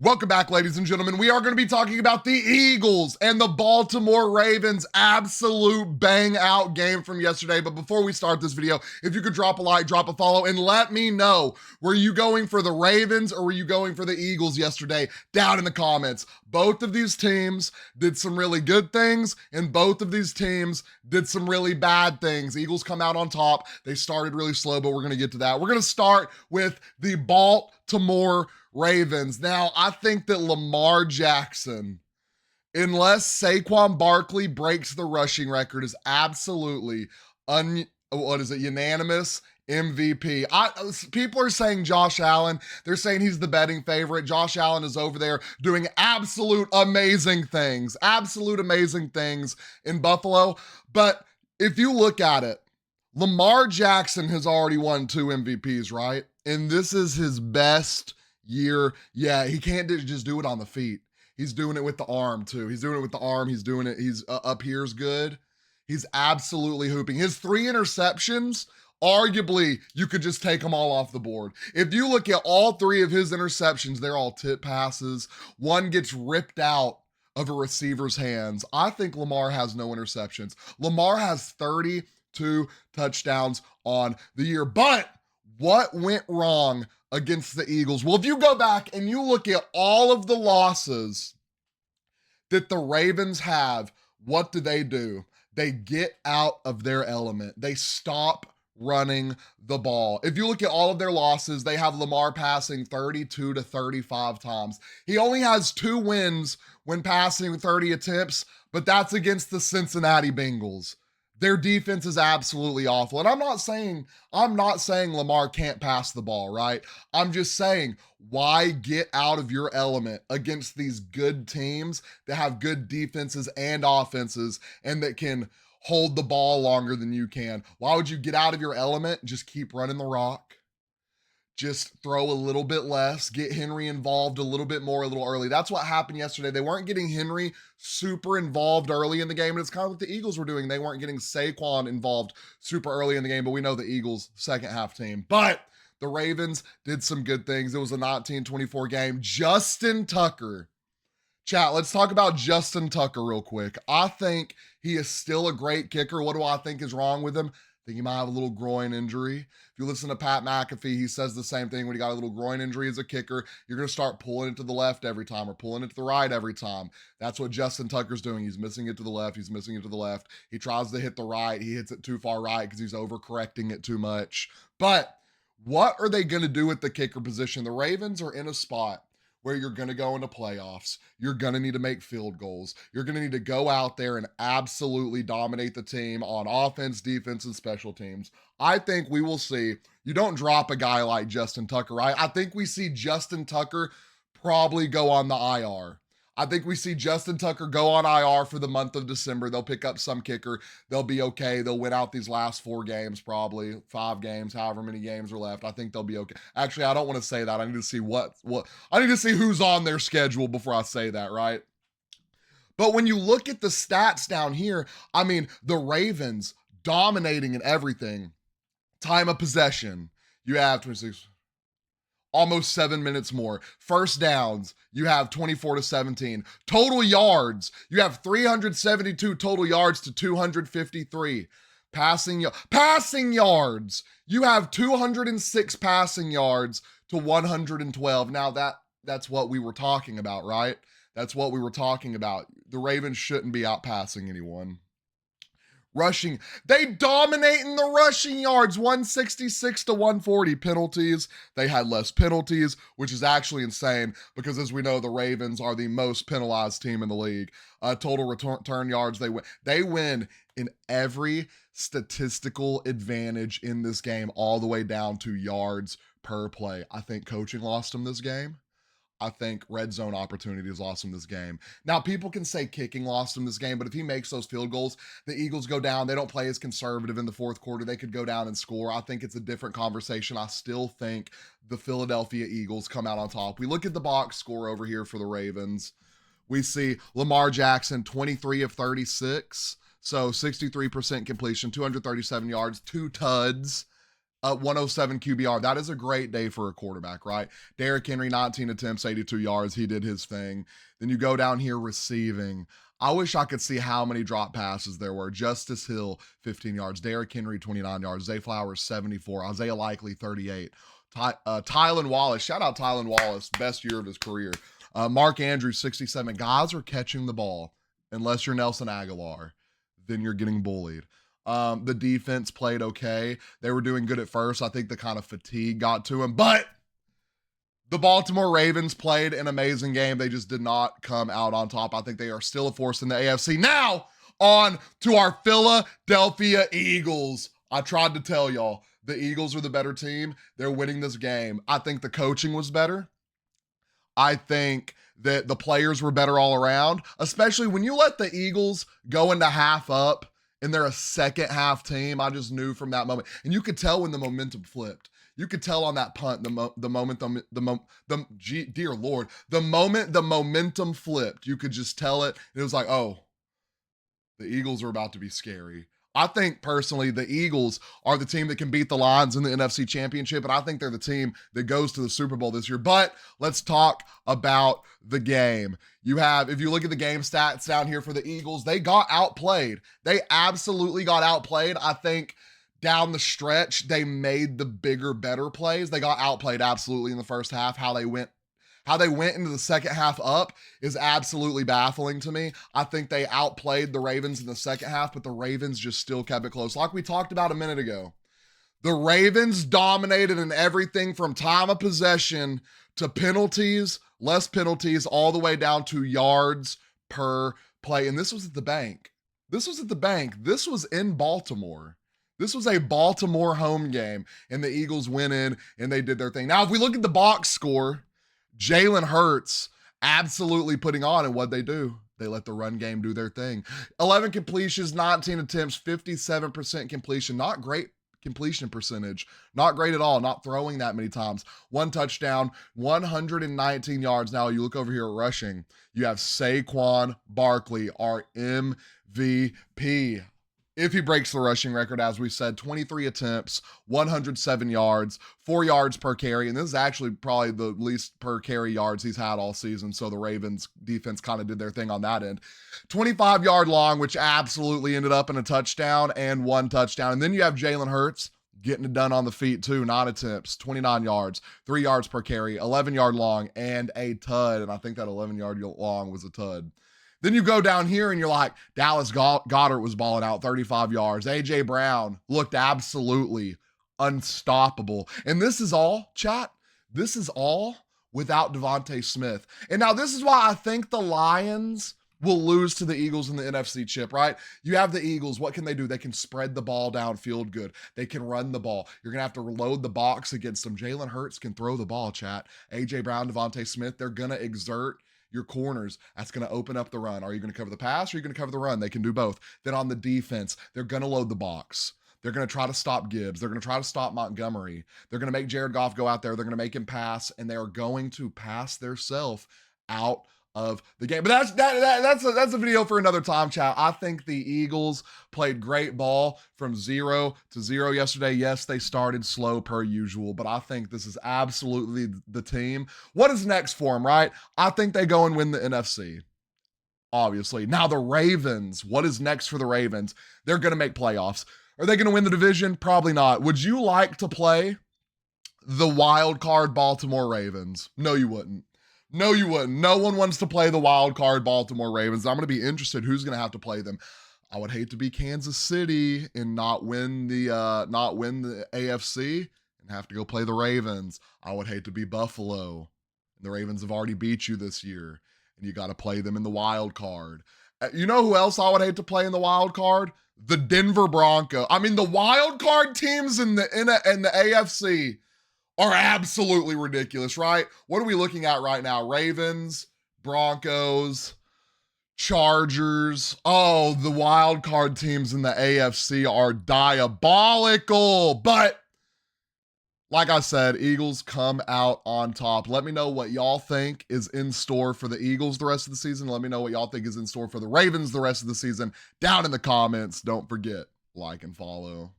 Welcome back, ladies and gentlemen. We are going to be talking about the Eagles and the Baltimore Ravens absolute bang out game from yesterday. But before we start this video, if you could drop a like, drop a follow, and let me know, were you going for the Ravens or were you going for the Eagles yesterday down in the comments? Both of these teams did some really good things, and both of these teams did some really bad things. Eagles come out on top. They started really slow, but we're going to get to that. We're going to start with the Baltimore Ravens. Now, I think that Lamar Jackson, unless Saquon Barkley breaks the rushing record, is absolutely unanimous MVP. People are saying Josh Allen. They're saying he's the betting favorite. Josh Allen is over there doing absolute amazing things in Buffalo. But if you look at it, Lamar Jackson has already won 2 MVPs, right? And this is his best year. Yeah, he can't just do it on the feet. He's doing it with the arm too. He's doing it with the arm. He's doing it. He's up here's good. He's absolutely hooping. His 3 interceptions, arguably, you could just take them all off the board. If you look at all 3 of his interceptions, they're all tip passes. One gets ripped out of a receiver's hands. I think Lamar has no interceptions. Lamar has 32 touchdowns on the year. But what went wrong against the Eagles? Well, if you go back and you look at all of the losses that the Ravens have, what do? They get out of their element. They stop running the ball. If you look at all of their losses, they have Lamar passing 32 to 35 times. He only has 2 wins when passing 30 attempts, but that's against the Cincinnati Bengals. Their defense is absolutely awful. And I'm not saying Lamar can't pass the ball, right? I'm just saying, why get out of your element against these good teams that have good defenses and offenses and that can hold the ball longer than you can? Why would you get out of your element? Just keep running the rock. Just throw a little bit less, get Henry involved a little bit more, a little early. That's what happened yesterday. They weren't getting Henry super involved early in the game, and it's kind of what the Eagles were doing. They weren't getting Saquon involved super early in the game, but we know the Eagles' second half team. But the Ravens did some good things. It was a 19-24 game. Justin Tucker. Chat, let's talk about Justin Tucker real quick. I think he is still a great kicker. What do I think is wrong with him? I think he might have a little groin injury. If you listen to Pat McAfee, he says the same thing. When you got a little groin injury as a kicker, you're going to start pulling it to the left every time or pulling it to the right every time. That's what Justin Tucker's doing. He's missing it to the left. He's missing it to the left. He tries to hit the right. He hits it too far right because he's overcorrecting it too much. But what are they going to do with the kicker position? The Ravens are in a spot where you're going to go into playoffs. You're going to need to make field goals. You're going to need to go out there and absolutely dominate the team on offense, defense, and special teams. I think we will see. You don't drop a guy like Justin Tucker, right? I think we see Justin Tucker probably go on the IR. I think we see Justin Tucker go on IR for the month of December. They'll pick up some kicker. They'll be okay. They'll win out these last 4 games, probably 5 games, however many games are left. I think they'll be okay. Actually, I don't want to say that. I need to see I need to see who's on their schedule before I say that, right? But when you look at the stats down here, I mean, the Ravens dominating in everything. Time of possession, you have 26. Almost 7 minutes more. First downs, you have 24 to 17. Total yards, you have 372 total yards to 253. Passing yards, you have 206 passing yards to 112. Now that's what we were talking about, right? That's what we were talking about. The Ravens shouldn't be out passing anyone. Rushing, they dominate in the rushing yards, 166 to 140. Penalties, they had less penalties, which is actually insane because, as we know, the Ravens are the most penalized team in the league. Total return yards, they win in every statistical advantage in this game, all the way down to yards per play. I think coaching lost them this game. I think red zone opportunities lost him this game. Now, people can say kicking lost him this game, but if he makes those field goals, the Eagles go down. They don't play as conservative in the fourth quarter. They could go down and score. I think it's a different conversation. I still think the Philadelphia Eagles come out on top. We look at the box score over here for the Ravens. We see Lamar Jackson, 23 of 36. So 63% completion, 237 yards, 2 tuds. 107 QBR. That is a great day for a quarterback, right? Derrick Henry, 19 attempts, 82 yards. He did his thing. Then you go down here receiving. I wish I could see how many drop passes there were. Justice Hill, 15 yards. Derrick Henry, 29 yards. Zay Flowers, 74. Isaiah Likely, 38. Tylan Wallace, shout out Tylan Wallace, best year of his career. Mark Andrews, 67. Guys are catching the ball. Unless you're Nelson Aguilar, then you're getting bullied. The defense played okay. They were doing good at first. I think the kind of fatigue got to them, but the Baltimore Ravens played an amazing game. They just did not come out on top. I think they are still a force in the AFC. Now, on to our Philadelphia Eagles. I tried to tell y'all, the Eagles are the better team. They're winning this game. I think the coaching was better. I think that the players were better all around, especially when you let the Eagles go into half up and they're a second half team. I just knew from that moment. And you could tell when the momentum flipped. You could tell on that punt, the moment the momentum flipped, you could just tell it. It was like, oh, the Eagles are about to be scary. I think personally the Eagles are the team that can beat the Lions in the NFC Championship, and I think they're the team that goes to the Super Bowl this year. But let's talk about the game. You have, if you look at the game stats down here for the Eagles, they got outplayed. They absolutely got outplayed. I think down the stretch, they made the bigger, better plays. They got outplayed absolutely in the first half. How they went into the second half up is absolutely baffling to me. I think they outplayed the Ravens in the second half, but the Ravens just still kept it close. Like we talked about a minute ago, the Ravens dominated in everything from time of possession to penalties, less penalties, all the way down to yards per play. And this was at the bank. This was in Baltimore. This was a Baltimore home game, and the Eagles went in and they did their thing. Now, if we look at the box score, Jalen Hurts absolutely putting on, and what'd they do? They let the run game do their thing. 11 completions, 19 attempts, 57% completion. Not great completion percentage. Not great at all. Not throwing that many times. 1 touchdown, 119 yards. Now you look over here at rushing. You have Saquon Barkley, our MVP. If he breaks the rushing record, as we said, 23 attempts, 107 yards, 4 yards per carry. And this is actually probably the least per carry yards he's had all season. So the Ravens defense kind of did their thing on that end. 25-yard long, which absolutely ended up in a touchdown and 1 touchdown. And then you have Jalen Hurts getting it done on the feet too. 9 attempts, 29 yards, 3 yards per carry, 11-yard long, and a tud. And I think that 11-yard long was a tud. Then you go down here and you're like, Dallas Goedert was balling out 35 yards. A.J. Brown looked absolutely unstoppable. And this is all, chat, this is all without Devontae Smith. And now this is why I think the Lions will lose to the Eagles in the NFC chip, right? You have the Eagles. What can they do? They can spread the ball downfield good. They can run the ball. You're going to have to load the box against them. Jalen Hurts can throw the ball, chat. A.J. Brown, Devontae Smith, they're going to exert your corners. That's going to open up the run. Are you going to cover the pass or are you going to cover the run? They can do both. Then on the defense, they're going to load the box. They're going to try to stop Gibbs. They're going to try to stop Montgomery. They're going to make Jared Goff go out there. They're going to make him pass, and they are going to pass theirself out of the game. But that's a video for another time, chat. I think the Eagles played great ball from 0 to 0 yesterday. Yes, they started slow per usual, but I think this is absolutely the team. What is next for them, right? I think they go and win the NFC. Obviously. Now the Ravens, what is next for the Ravens? They're going to make playoffs. Are they going to win the division? Probably not. Would you like to play the wild card Baltimore Ravens? No, you wouldn't. No, you wouldn't. No one wants to play the wild card Baltimore Ravens. I'm going to be interested who's going to have to play them. I would hate to be Kansas City and not win the AFC and have to go play the Ravens. I would hate to be Buffalo. The Ravens have already beat you this year, and you got to play them in the wild card. You know who else I would hate to play in the wild card? The Denver Broncos. I mean, the wild card teams in the AFC are absolutely ridiculous, right? What are we looking at right now? Ravens, Broncos, Chargers. Oh, the wild card teams in the AFC are diabolical. But like I said, Eagles come out on top. Let me know what y'all think is in store for the Eagles the rest of the season. Let me know what y'all think is in store for the Ravens the rest of the season down in the comments. Don't forget, like and follow.